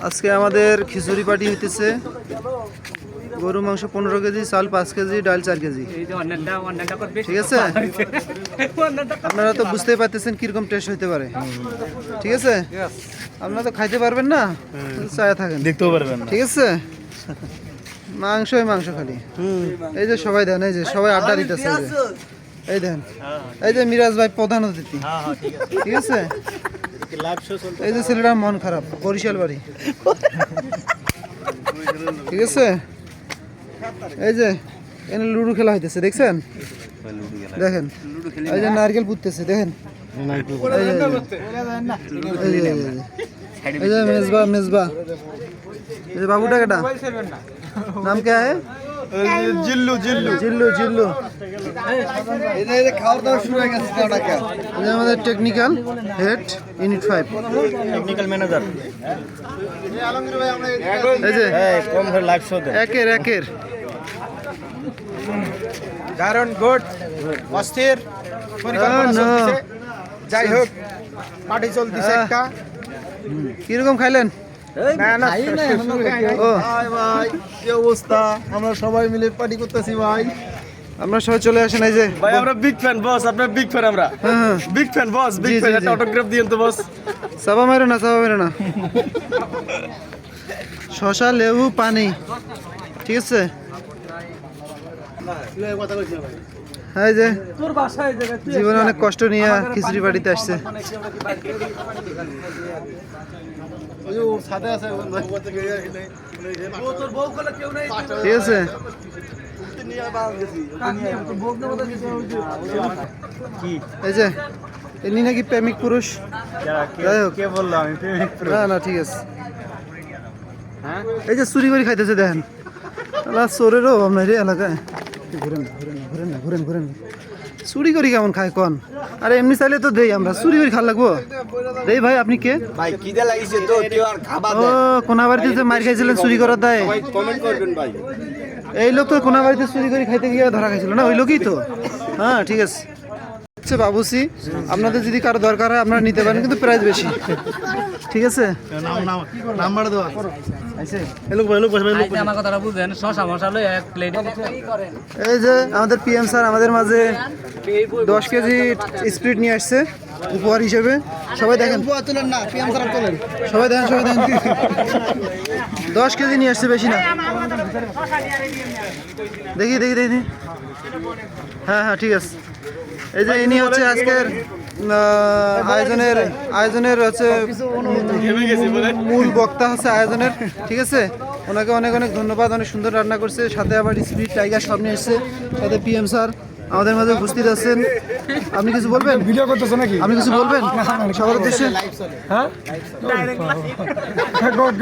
আজকে আমাদের খিচুড়ি পার্টি হইতেছে। গরু মাংস 15 কেজি, চাল 5 কেজি, ডাল 4 কেজি। ঠিক আছে, আপনারা তো বুঝতেই পারতেছেন কিরকম টেস্ট হইতে পারে। ঠিক আছে, আপনারা তো খাইতে পারবেন না, চায়া থাকেন, দেখতেও পারবেন না। ঠিক আছে, মাংসই মাংস খালি। এই যে সবাই দেন, এই যে সবাই আড্ডা দিতেছে, এই দেন, এই যে মিরাজ ভাই প্রধান অতিথি। ঠিক আছে, এই যে ছেলেটা মন খারাপ, বরিশাল বাড়ি। ঠিক আছে, এই যে এখানে লুডো খেলা হইতেছে, দেখছেন? দেখেন, এই যে নারকেল পুঁততেছে, দেখেন। এই যে মেজবা মেজবা, এই যে বাবুটা কেটা, নাম কে है? জিল্লু জিল্লু জিল্লু জিল্লু। খাওয়ার দাওয়া শুরু হয়ে গেছে। এই যে আমাদের technical head unit 5, technical manager. এই যে কম করে লাইভ শো দেন। একের কারণ গুড অস্থির পরিকল্পনা চলছে। যাই হোক, পার্টি চলতেছে একটা। কিরকম খাইলেন? না ও ভাই, কি অবস্থা? আমরা সবাই মিলে পার্টি করতেছি ভাই। আপনারা সবাই চলে আসেন। এই যে ভাই আমরা বিগ ফ্যান বস, আপনার বিগ ফ্যান আমরা। হ্যাঁ, বিগ ফ্যান বস, বিগ জি, ফ্যান। জি, একটা জি। অটোগ্রাফ দিয়েন তো বস। চাপা মেরো না, চাপা মেরো না। শশা, লেবু, পানি। ঠিক আছে, এই যে জীবনে অনেক কষ্ট নিয়ে খিচুড়ি বাড়িতে আসছে। ঠিক আছে, এই যে এমনি নাকি প্রেমিক পুরুষ। যাই হোক, কে বললো আমি প্রেমিক? না না, ঠিক আছে। এই যে চুরি করে খাইতেছে, দেখেন। চোরেরও অভাব নাই রে এলাকায়। ঘুরেন। চুরি করি কেমন খায় কন? আরে এমনি চাইলে তো দেই, আমরা চুরি করে খাওয়া লাগবো? দেই ভাই, আপনি কে? ভাই খিদে লাগিছে তো, কেউ আর খাবার ও, কোনা বাড়িতে যে মার খাইছিলেন চুরি করার দায়? ভাই কমেন্ট করবেন ভাই। এই লোক তো কোনা বাড়িতে চুরি করে খাইতে গিয়ে ধরা খাইছিল না, ওই লোকই তো। হ্যাঁ, ঠিক আছে। আচ্ছা বাবুসি, আপনাদের যদি কারো দরকার হয় আপনারা নিতে পারেন, কিন্তু প্রাইস বেশি। ঠিক আছে, নাম্বার দাও। এই যে আমাদের পিএম স্যার আমাদের মাঝে 10 কেজি স্পিরিট নিয়ে আসছে উপহার হিসেবে। সবাই দেখেন, সবাই দেখেন 10 কেজি নিয়ে আসছে, বেশি না। দেখি। হ্যাঁ, ঠিক আছে। এই যে ইনি হচ্ছে আজকের আয়োজনের হচ্ছে মূল বক্তা হচ্ছে আয়োজনের। ঠিক আছে, ওনাকে অনেক ধন্যবাদ। অনেক সুন্দর রান্না করছে, সাথে আবার স্পিরিট টাইগার সামনে এসছে, সাথে পিএম স্যার আমাদের মাঝে উপস্থিত আছেন। আপনি কিছু বলবেন? ভিডিও করতেছ নাকি? আপনি কিছু বলবেন সবার উদ্দেশ্যে? হ্যাঁ, গুড।